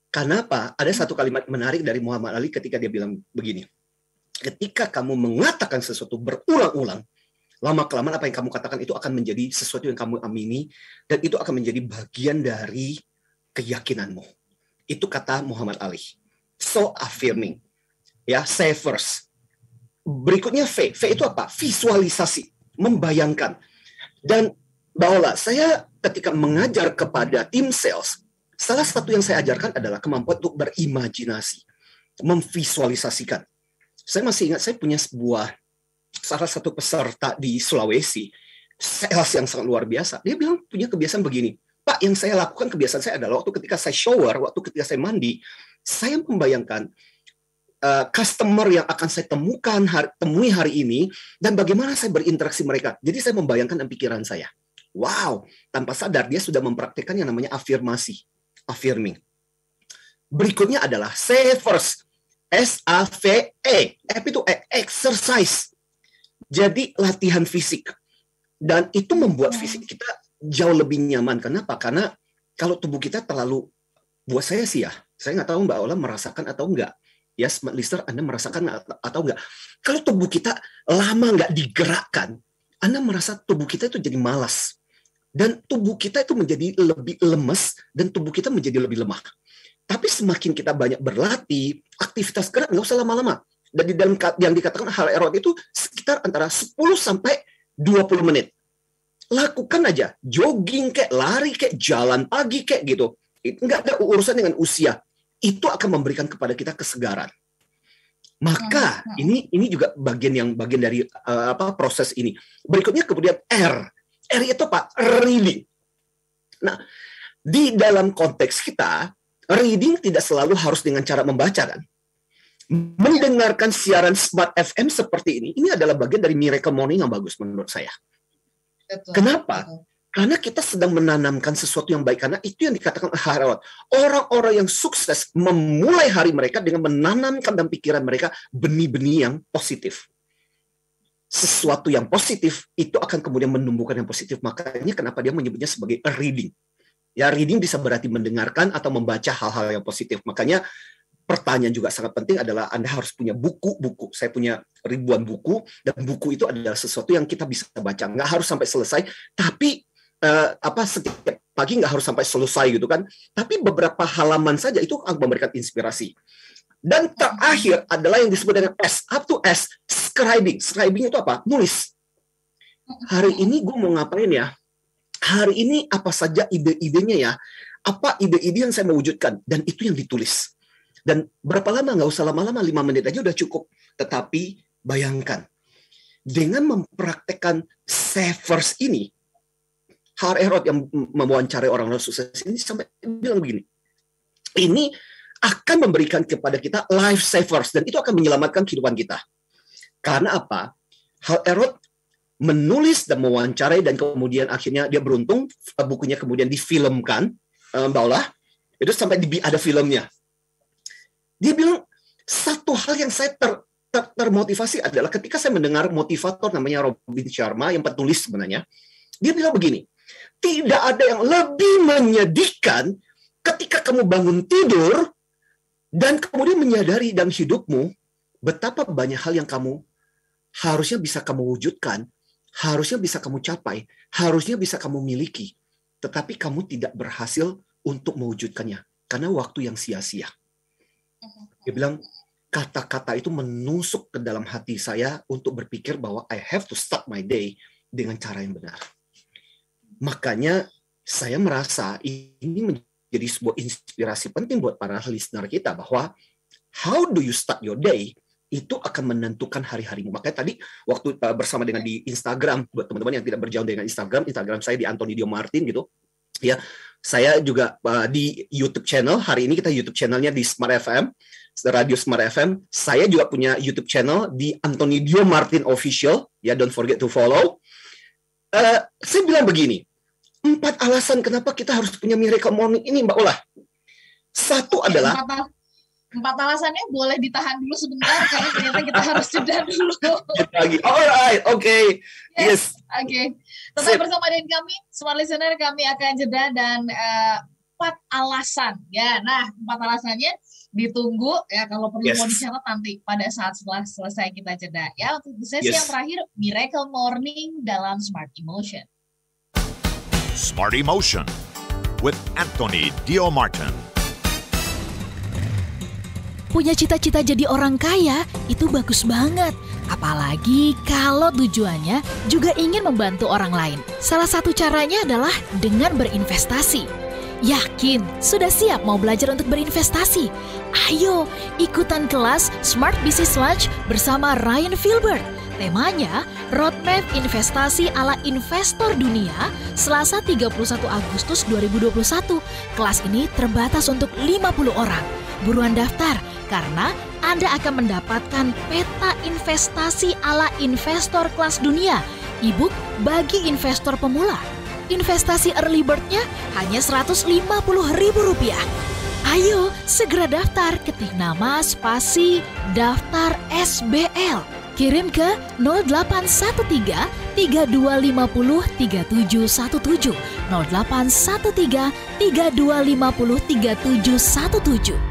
[SPEAKER 4] Kenapa? Ada satu kalimat menarik dari Muhammad Ali ketika dia bilang begini. Ketika kamu mengatakan sesuatu berulang-ulang, lama-kelamaan apa yang kamu katakan itu akan menjadi sesuatu yang kamu amini, dan itu akan menjadi bagian dari keyakinanmu. Itu kata Muhammad Ali. So affirming. Ya, say first. Berikutnya V. V itu apa? Visualisasi. Membayangkan. Dan bahwa saya ketika mengajar kepada tim sales, salah satu yang saya ajarkan adalah kemampuan untuk berimajinasi. Memvisualisasikan. Saya masih ingat, saya punya salah satu peserta di Sulawesi, sales yang sangat luar biasa. Dia bilang punya kebiasaan begini, Pak, yang saya lakukan kebiasaan saya adalah waktu ketika saya shower, waktu ketika saya mandi, saya membayangkan customer yang akan saya temui hari ini, dan bagaimana saya berinteraksi mereka. Jadi saya membayangkan dalam pikiran saya. Wow, tanpa sadar dia sudah mempraktikkan yang namanya afirmasi, affirming. Berikutnya adalah say first, S-A-V-E, F itu exercise. Jadi latihan fisik. Dan itu membuat fisik kita jauh lebih nyaman. Kenapa? Karena kalau tubuh kita terlalu, buat saya sih ya, saya nggak tahu Mbak Ola merasakan atau enggak. Ya, Smart Listener, Anda merasakan atau enggak. Kalau tubuh kita lama nggak digerakkan, Anda merasa tubuh kita itu jadi malas. Dan tubuh kita itu menjadi lebih lemes, dan tubuh kita menjadi lebih lemah. Tapi semakin kita banyak berlatih, aktivitas gerak nggak usah lama-lama. Dan di dalam yang dikatakan hal aerob itu sekitar antara 10 sampai 20 menit. Lakukan aja, jogging kayak, lari kayak, jalan pagi kayak gitu. Nggak ada urusan dengan usia. Itu akan memberikan kepada kita kesegaran. Maka ini juga bagian dari proses ini. Berikutnya kemudian R. R itu apa? Reading. Nah, di dalam konteks kita, reading tidak selalu harus dengan cara membaca kan. Mendengarkan siaran Smart FM seperti ini adalah bagian dari Miracle Morning yang bagus menurut saya. Betul. Kenapa? Betul. Karena kita sedang menanamkan sesuatu yang baik. Karena itu yang dikatakan Harold. Orang-orang yang sukses memulai hari mereka dengan menanamkan dalam pikiran mereka benih-benih yang positif. Sesuatu yang positif itu akan kemudian menumbuhkan yang positif. Makanya kenapa dia menyebutnya sebagai reading. Ya, reading bisa berarti mendengarkan atau membaca hal-hal yang positif. Makanya pertanyaan juga sangat penting adalah Anda harus punya buku-buku. Saya punya ribuan buku, dan buku itu adalah sesuatu yang kita bisa baca. Nggak harus sampai selesai, tapi setiap pagi nggak harus sampai selesai gitu kan. Tapi beberapa halaman saja itu akan memberikan inspirasi. Dan terakhir adalah yang disebut dengan S. Up to S, scribing. Scribing itu apa? Nulis. Hari ini gue mau ngapain ya? Hari ini apa saja ide-idenya ya? Apa ide-ide yang saya mau wujudkan? Dan itu yang ditulis. Dan berapa lama? Nggak usah lama-lama, 5 menit aja udah cukup. Tetapi bayangkan, dengan mempraktekkan savers ini, Harrod yang mewawancarai orang-orang sukses ini sampai bilang begini, ini akan memberikan kepada kita life savers, dan itu akan menyelamatkan kehidupan kita. Karena apa? Harrod menulis dan mewawancarai, dan kemudian akhirnya dia beruntung, bukunya kemudian difilmkan, Mbak Ola, itu sampai ada filmnya. Dia bilang, satu hal yang saya termotivasi adalah ketika saya mendengar motivator namanya Robin Sharma, yang penulis sebenarnya, dia bilang begini, Tidak ada yang lebih menyedihkan ketika kamu bangun tidur dan kemudian menyadari dalam hidupmu betapa banyak hal yang kamu harusnya bisa kamu wujudkan, harusnya bisa kamu capai, harusnya bisa kamu miliki. Tetapi kamu tidak berhasil untuk mewujudkannya karena waktu yang sia-sia. Dia bilang, kata-kata itu menusuk ke dalam hati saya untuk berpikir bahwa I have to start my day dengan cara yang benar. Makanya saya merasa ini menjadi sebuah inspirasi penting buat para listener kita bahwa how do you start your day itu akan menentukan hari-harimu. Makanya tadi waktu bersama dengan di Instagram, buat teman-teman yang tidak berjauh dengan Instagram saya di Anthony Dio Martin gitu. Ya, saya juga di YouTube channel. Hari ini kita YouTube channelnya di Smart FM, Radio Smart FM. Saya juga punya YouTube channel di Anthony Dio Martin Official. Ya, don't forget to follow. Saya bilang begini, 4 alasan kenapa kita harus punya Miracle Morning ini, Mbak Ola. Satu adalah
[SPEAKER 3] 4 alasannya boleh ditahan dulu sebentar karena ternyata kita harus jeda dulu.
[SPEAKER 4] Alright, okay. Yes.
[SPEAKER 3] Oke. Tetap bersama dengan kami, Smart Listener, kami akan jeda dan 4 alasan. Ya, nah 4 alasannya ditunggu ya kalau perlu mau dicatat nanti pada saat setelah selesai kita jeda. Ya, untuk sesi yang terakhir, Miracle Morning dalam Smart Emotion.
[SPEAKER 2] Smart Emotion with Anthony Dio Martin.
[SPEAKER 17] Punya cita-cita jadi orang kaya itu bagus banget. Apalagi kalau tujuannya juga ingin membantu orang lain. Salah satu caranya adalah dengan berinvestasi. Yakin? Sudah siap mau belajar untuk berinvestasi? Ayo ikutan kelas Smart Business Lunch bersama Ryan Filbert. Temanya, Roadmap Investasi ala Investor Dunia, Selasa 31 Agustus 2021. Kelas ini terbatas untuk 50 orang. Buruan daftar, karena Anda akan mendapatkan peta investasi ala investor kelas dunia, e-book bagi investor pemula. Investasi early bird-nya hanya Rp150.000. Ayo, segera daftar, ketik nama spasi daftar SBL. Kirim ke 0813 3250 3717 0813 3250 3717.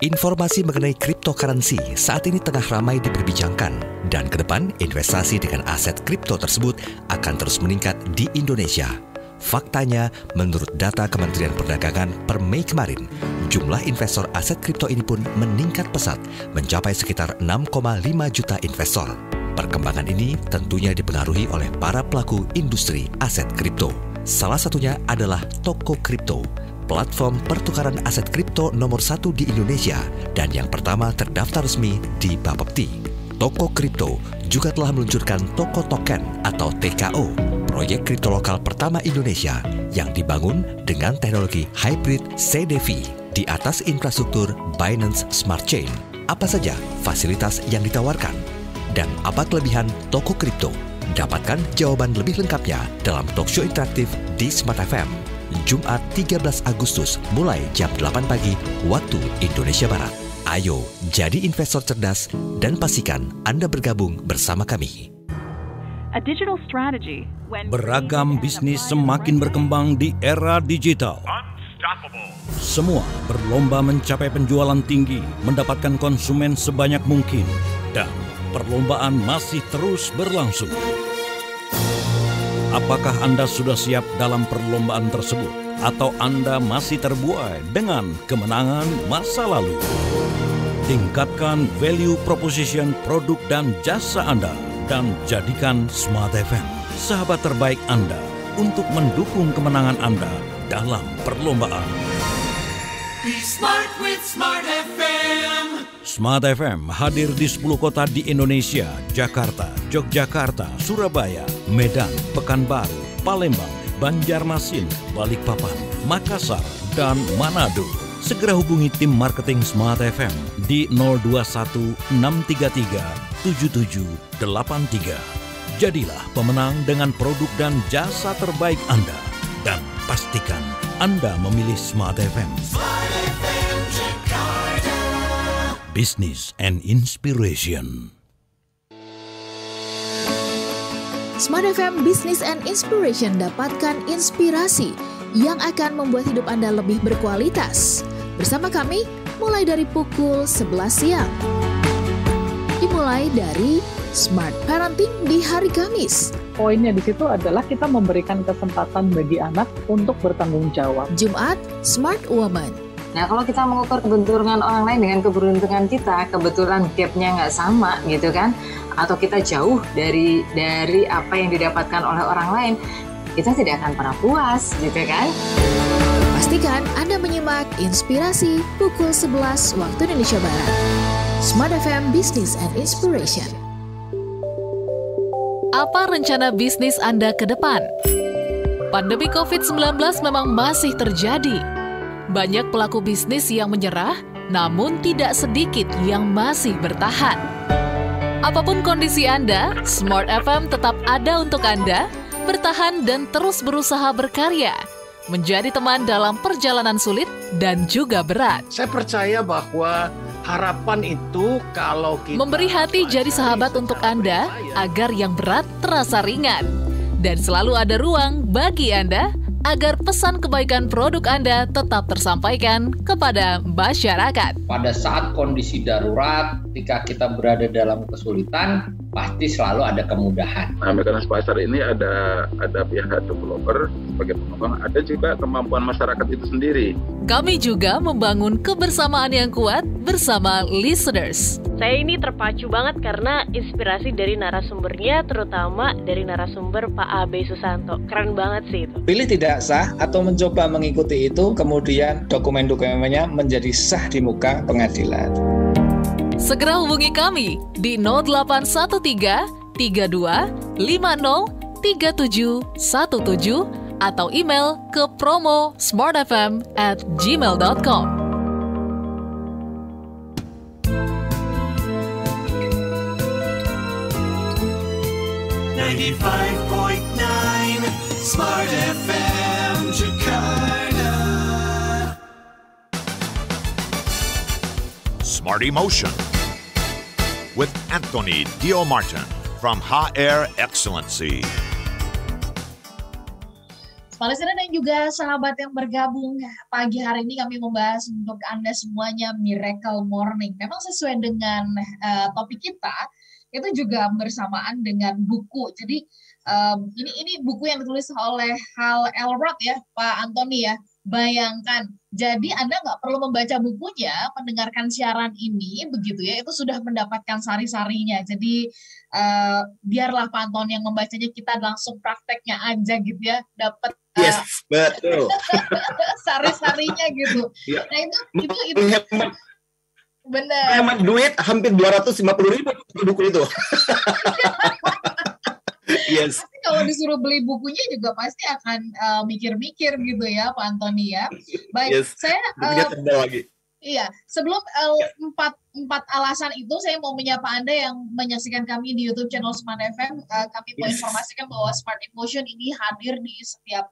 [SPEAKER 16] Informasi mengenai cryptocurrency saat ini tengah ramai diperbincangkan dan ke depan investasi dengan aset kripto tersebut akan terus meningkat di Indonesia. Faktanya, menurut data Kementerian Perdagangan per Mei kemarin, jumlah investor aset kripto ini pun meningkat pesat mencapai sekitar 6,5 juta investor. Perkembangan ini tentunya dipengaruhi oleh para pelaku industri aset kripto. Salah satunya adalah Toko Kripto, platform pertukaran aset kripto nomor 1 di Indonesia dan yang pertama terdaftar resmi di Bapepti. Toko Kripto juga telah meluncurkan Toko Token atau TKO, proyek kripto lokal pertama Indonesia yang dibangun dengan teknologi hybrid CDV di atas infrastruktur Binance Smart Chain. Apa saja fasilitas yang ditawarkan? Dan apa kelebihan Toko Kripto? Dapatkan jawaban lebih lengkapnya dalam talkshow interaktif di Smart FM. Jumat 13 Agustus mulai jam 8 pagi waktu Indonesia Barat. Ayo jadi investor cerdas dan pastikan Anda bergabung bersama kami.
[SPEAKER 9] Beragam bisnis semakin berkembang di era digital. Semua berlomba mencapai penjualan tinggi, mendapatkan konsumen sebanyak mungkin, dan perlombaan masih terus berlangsung. Apakah Anda sudah siap dalam perlombaan tersebut? Atau Anda masih terbuai dengan kemenangan masa lalu? Tingkatkan value proposition produk dan jasa Anda dan jadikan Smart FM sahabat terbaik Anda untuk mendukung kemenangan Anda dalam perlombaan.
[SPEAKER 1] Be smart with Smart FM.
[SPEAKER 9] Smart FM hadir di 10 kota di Indonesia: Jakarta, Yogyakarta, Surabaya, Medan, Pekanbaru, Palembang, Banjarmasin, Balikpapan, Makassar, dan Manado. Segera hubungi tim marketing Smart FM di 021 633 7783. Jadilah pemenang dengan produk dan jasa terbaik Anda. Dan pastikan Anda memilih Smart FM.
[SPEAKER 1] Smart FM Jakarta.
[SPEAKER 9] Business and Inspiration.
[SPEAKER 17] Smart FM Business and Inspiration, dapatkan inspirasi yang akan membuat hidup Anda lebih berkualitas. Bersama kami mulai dari pukul 11 siang. Dimulai dari Smart Parenting di hari Kamis.
[SPEAKER 5] Poinnya di situ adalah kita memberikan kesempatan bagi anak untuk bertanggung jawab.
[SPEAKER 17] Jumat, Smart Woman.
[SPEAKER 6] Nah, kalau kita mengukur keberuntungan orang lain dengan keberuntungan kita, kebetulan gap-nya nggak sama gitu kan, atau kita jauh dari apa yang didapatkan oleh orang lain, kita tidak akan pernah puas gitu kan.
[SPEAKER 17] Pastikan Anda menyimak Inspirasi pukul 11 waktu Indonesia Barat. Smart FM Business and Inspiration.
[SPEAKER 12] Apa rencana bisnis Anda ke depan? Pandemi COVID-19 memang masih terjadi. Banyak pelaku bisnis yang menyerah, namun tidak sedikit yang masih bertahan. Apapun kondisi Anda, Smart FM tetap ada untuk Anda, bertahan dan terus berusaha berkarya, menjadi teman dalam perjalanan sulit dan juga berat.
[SPEAKER 7] Saya percaya bahwa harapan itu kalau kita
[SPEAKER 12] memberi hati jadi sahabat untuk Anda agar yang berat terasa ringan. Dan selalu ada ruang bagi Anda agar pesan kebaikan produk Anda tetap tersampaikan kepada masyarakat.
[SPEAKER 8] Pada saat kondisi darurat, ketika kita berada dalam kesulitan, pasti selalu ada kemudahan.
[SPEAKER 11] Nah, mekanisme pasar ini ada pihak developer sebagai pengembang, ada juga kemampuan masyarakat itu sendiri.
[SPEAKER 12] Kami juga membangun kebersamaan yang kuat bersama listeners.
[SPEAKER 18] Saya ini terpacu banget karena inspirasi dari narasumbernya, terutama dari narasumber Pak Abe Susanto. Keren banget sih itu.
[SPEAKER 19] Pilih tidak sah atau mencoba mengikuti itu, kemudian dokumen-dokumennya menjadi sah di muka pengadilan.
[SPEAKER 12] Segera hubungi kami di 0813 32 50 3717 atau email ke promo@smartfm@gmail.com.
[SPEAKER 1] Smart FM Jakarta.
[SPEAKER 2] Smart Emotion with Anthony Dio Martin from HR Excellency.
[SPEAKER 3] Smart listener dan juga sahabat yang bergabung, pagi hari ini kami membahas untuk Anda semuanya Miracle Morning. Memang sesuai dengan topik kita, itu juga bersamaan dengan buku. Jadi ini buku yang ditulis oleh Hal Elrod ya, Pak Anthony ya. Bayangkan, jadi Anda nggak perlu membaca bukunya, mendengarkan siaran ini, begitu ya, itu sudah mendapatkan sari-sarinya. Jadi biarlah Pak Anthony yang membacanya, kita langsung prakteknya aja gitu ya, dapat
[SPEAKER 4] betul.
[SPEAKER 3] sari-sarinya gitu. Ya. Nah itu benar.
[SPEAKER 4] Hemat duit hampir 250.000 buku itu. Yes.
[SPEAKER 3] Pasti kalau disuruh beli bukunya juga pasti akan mikir-mikir gitu ya Pak Anthony ya. Baik, yes. Saya
[SPEAKER 4] lagi.
[SPEAKER 3] Iya, sebelum empat alasan itu saya mau menyapa Anda yang menyaksikan kami di YouTube channel Smart FM. Kami mau informasikan bahwa Smart Emotion ini hadir di setiap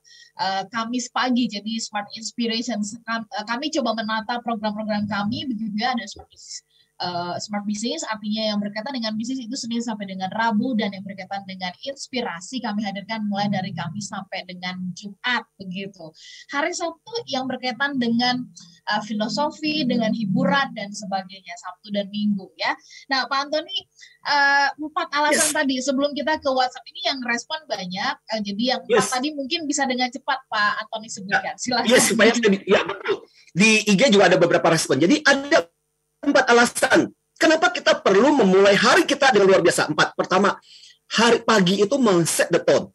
[SPEAKER 3] Kamis pagi, jadi Smart Inspiration. Kami coba menata program-program kami, begitu ya, ada Smart Business, artinya yang berkaitan dengan bisnis itu Senin sampai dengan Rabu, dan yang berkaitan dengan inspirasi kami hadirkan mulai dari Kamis sampai dengan Jumat, begitu. Hari Sabtu yang berkaitan dengan filosofi, dengan hiburan dan sebagainya, Sabtu dan Minggu ya. Nah, Pak Anthony, 4 alasan tadi sebelum kita ke WhatsApp ini yang respon banyak, jadi yang 4 tadi mungkin bisa dengan cepat Pak Anthony sebutkan. Silakan.
[SPEAKER 4] Yes, supaya betul. Di IG juga ada beberapa respon. Jadi ada 4 alasan kenapa kita perlu memulai hari kita dengan luar biasa. 4. Pertama, hari pagi itu men-set the tone.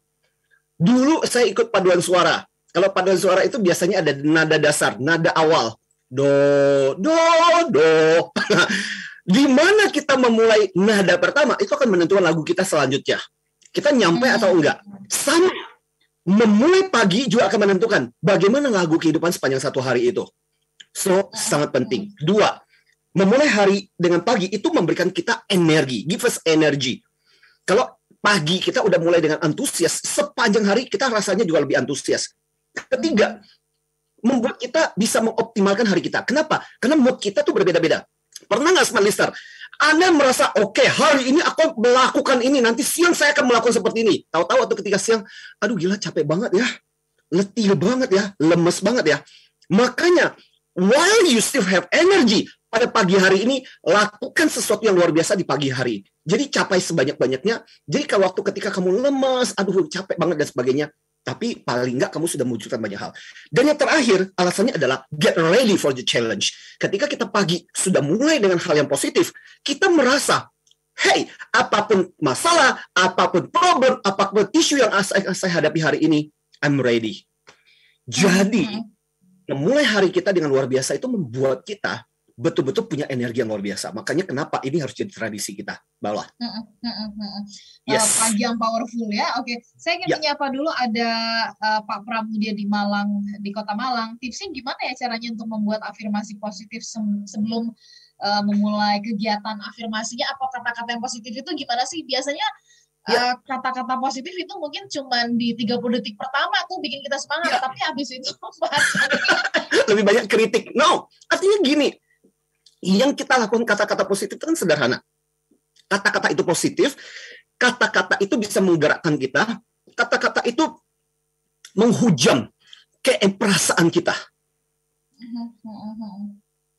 [SPEAKER 4] Dulu saya ikut paduan suara. Kalau paduan suara itu biasanya ada nada dasar, nada awal. Do, do, do. Di mana kita memulai nada pertama, itu akan menentukan lagu kita selanjutnya. Kita nyampe atau enggak. Sama. Memulai pagi juga akan menentukan bagaimana lagu kehidupan sepanjang satu hari itu. So, sangat penting. 2. Memulai hari dengan pagi itu memberikan kita energi, give us energy. Kalau pagi kita udah mulai dengan antusias, sepanjang hari kita rasanya juga lebih antusias. 3, membuat kita bisa mengoptimalkan hari kita. Kenapa? Karena mood kita tuh berbeda-beda. Pernah nggak Smart Listener? Anda merasa, oke, hari ini aku melakukan ini, nanti siang saya akan melakukan seperti ini. Tahu-tahu waktu ketika siang, aduh gila capek banget ya, letih banget ya, lemes banget ya. Makanya, while you still have energy, pada pagi hari ini, lakukan sesuatu yang luar biasa di pagi hari. Jadi capai sebanyak-banyaknya. Jadi kalau waktu ketika kamu lemes, aduh capek banget dan sebagainya, tapi paling nggak kamu sudah mewujudkan banyak hal. Dan yang terakhir, alasannya adalah get ready for the challenge. Ketika kita pagi sudah mulai dengan hal yang positif, kita merasa, hey, apapun masalah, apapun problem, apapun isu yang saya hadapi hari ini, I'm ready. Jadi, memulai hari kita dengan luar biasa itu membuat kita betul-betul punya energi yang luar biasa. Makanya kenapa ini harus jadi tradisi kita, Mbak.
[SPEAKER 3] Yes. Pagi yang powerful ya. Oke, saya ingin menyapa dulu ada Pak Pramudia di Malang, di Kota Malang. Tipsnya gimana ya caranya untuk membuat afirmasi positif sebelum memulai kegiatan afirmasinya? Apa kata-kata yang positif itu gimana sih? Biasanya kata-kata positif itu mungkin cuma di 30 detik pertama tuh bikin kita semangat, tapi habis itu
[SPEAKER 4] lebih banyak kritik. No, artinya gini. Yang kita lakukan kata-kata positif itu kan sederhana. Kata-kata itu positif, kata-kata itu bisa menggerakkan kita, kata-kata itu menghujam perasaan kita.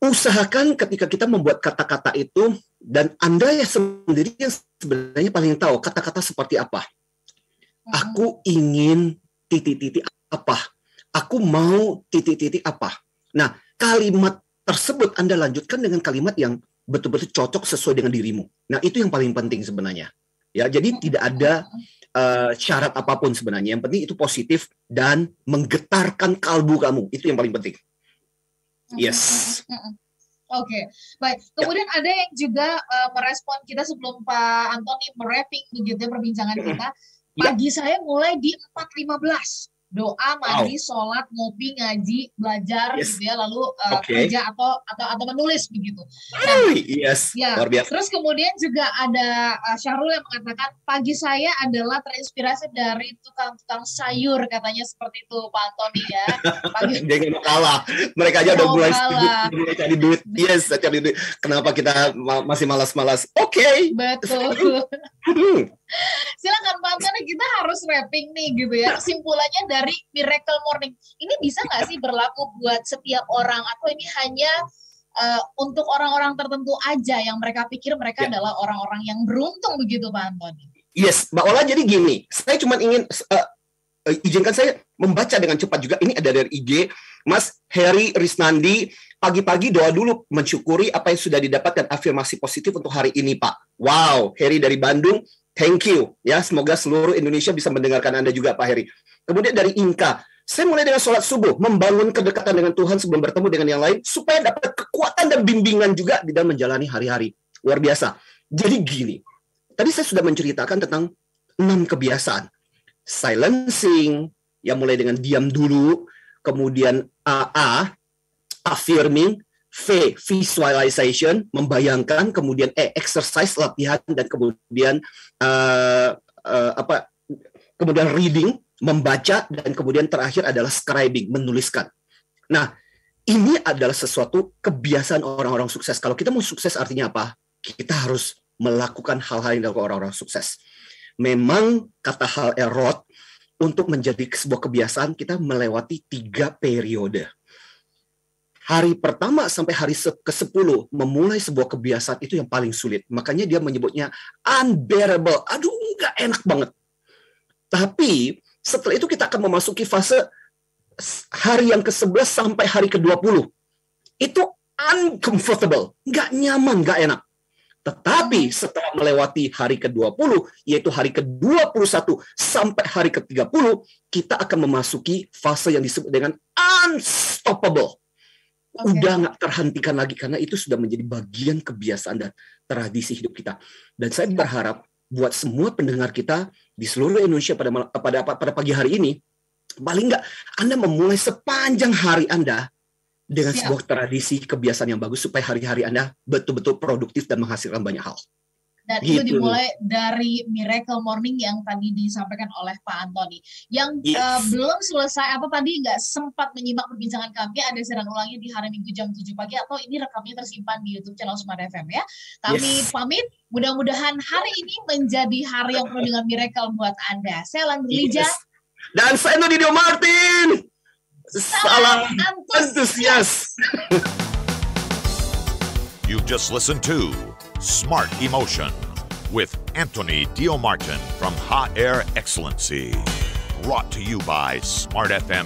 [SPEAKER 4] Usahakan ketika kita membuat kata-kata itu, dan Anda ya sendiri yang sebenarnya paling tahu kata-kata seperti apa. Aku ingin titik-titik apa. Aku mau titik-titik apa. Nah, kalimat tersebut Anda lanjutkan dengan kalimat yang betul-betul cocok sesuai dengan dirimu. Nah, itu yang paling penting sebenarnya. Ya, jadi tidak ada syarat apapun sebenarnya. Yang penting itu positif dan menggetarkan kalbu kamu. Itu yang paling penting. Yes.
[SPEAKER 3] Oke, baik. Kemudian ada yang juga merespon kita sebelum Pak Antoni merapping begitu ya perbincangan kita. Pagi saya mulai di 4.15. Doa, mandi, sholat, ngopi, ngaji, belajar, gitu ya, lalu kerja atau menulis begitu. Nah,
[SPEAKER 4] luar biasa.
[SPEAKER 3] Terus kemudian juga ada Syahrul yang mengatakan pagi saya adalah terinspirasi dari tukang-tukang sayur, katanya seperti itu Pak Antoni ya.
[SPEAKER 4] Jangan kalah, mereka aja udah mulai cari duit. Yes, cari duit. Kenapa kita masih malas-malas? Oke.
[SPEAKER 3] Betul. Silakan Pak Antoni, kita harus wrapping nih gitu ya. Kesimpulannya dari Miracle Morning ini bisa nggak sih berlaku buat setiap orang, atau ini hanya untuk orang-orang tertentu aja yang mereka pikir mereka adalah orang-orang yang beruntung begitu Pak Antoni?
[SPEAKER 4] Yes, Mbak Ola, jadi gini, saya cuma ingin izinkan saya membaca dengan cepat juga. Ini ada dari IG Mas Heri Risnandi. Pagi-pagi doa dulu, mensyukuri apa yang sudah didapatkan, afirmasi positif untuk hari ini Pak. Wow, Heri dari Bandung. Thank you. Ya, semoga seluruh Indonesia bisa mendengarkan Anda juga, Pak Heri. Kemudian dari Inka, saya mulai dengan sholat subuh, membangun kedekatan dengan Tuhan sebelum bertemu dengan yang lain, supaya dapat kekuatan dan bimbingan juga di dalam menjalani hari-hari. Luar biasa. Jadi gini, tadi saya sudah menceritakan tentang 6 kebiasaan. Silencing, yang mulai dengan diam dulu, kemudian affirming, V, visualization, membayangkan, kemudian exercise, latihan, dan kemudian kemudian reading, membaca, dan kemudian terakhir adalah scribing, menuliskan. Nah, ini adalah sesuatu kebiasaan orang-orang sukses. Kalau kita mau sukses artinya apa? Kita harus melakukan hal-hal yang dilakukan orang-orang sukses. Memang kata hal erot, untuk menjadi sebuah kebiasaan kita melewati 3 periode. Hari pertama sampai hari ke-10 memulai sebuah kebiasaan itu yang paling sulit. Makanya dia menyebutnya unbearable. Aduh, nggak enak banget. Tapi setelah itu kita akan memasuki fase hari yang ke-11 sampai hari ke-20. Itu uncomfortable. Nggak nyaman, nggak enak. Tetapi setelah melewati hari ke-20, yaitu hari ke-21 sampai hari ke-30, kita akan memasuki fase yang disebut dengan unstoppable. Udah nggak terhentikan lagi, karena itu sudah menjadi bagian kebiasaan dan tradisi hidup kita. Dan saya berharap buat semua pendengar kita di seluruh Indonesia pada pagi hari ini, paling nggak Anda memulai sepanjang hari Anda dengan sebuah tradisi kebiasaan yang bagus, supaya hari-hari Anda betul-betul produktif dan menghasilkan banyak hal.
[SPEAKER 3] Dan itu dimulai dari Miracle Morning yang tadi disampaikan oleh Pak Antoni. Yang belum selesai atau tadi nggak sempat menyimak perbincangan kami, ada siaran ulangnya di hari Minggu jam 7 pagi atau ini rekamnya tersimpan di YouTube channel Smart FM ya. Kami pamit, mudah-mudahan hari ini menjadi hari yang penuh dengan miracle buat Anda. Saya Landry Lija.
[SPEAKER 4] Dan saya Dio Martin. Salam antusias.
[SPEAKER 2] You just listened to Smart Emotion with Anthony Dio Martin from Hot Air Excellency. Brought to you by Smart FM.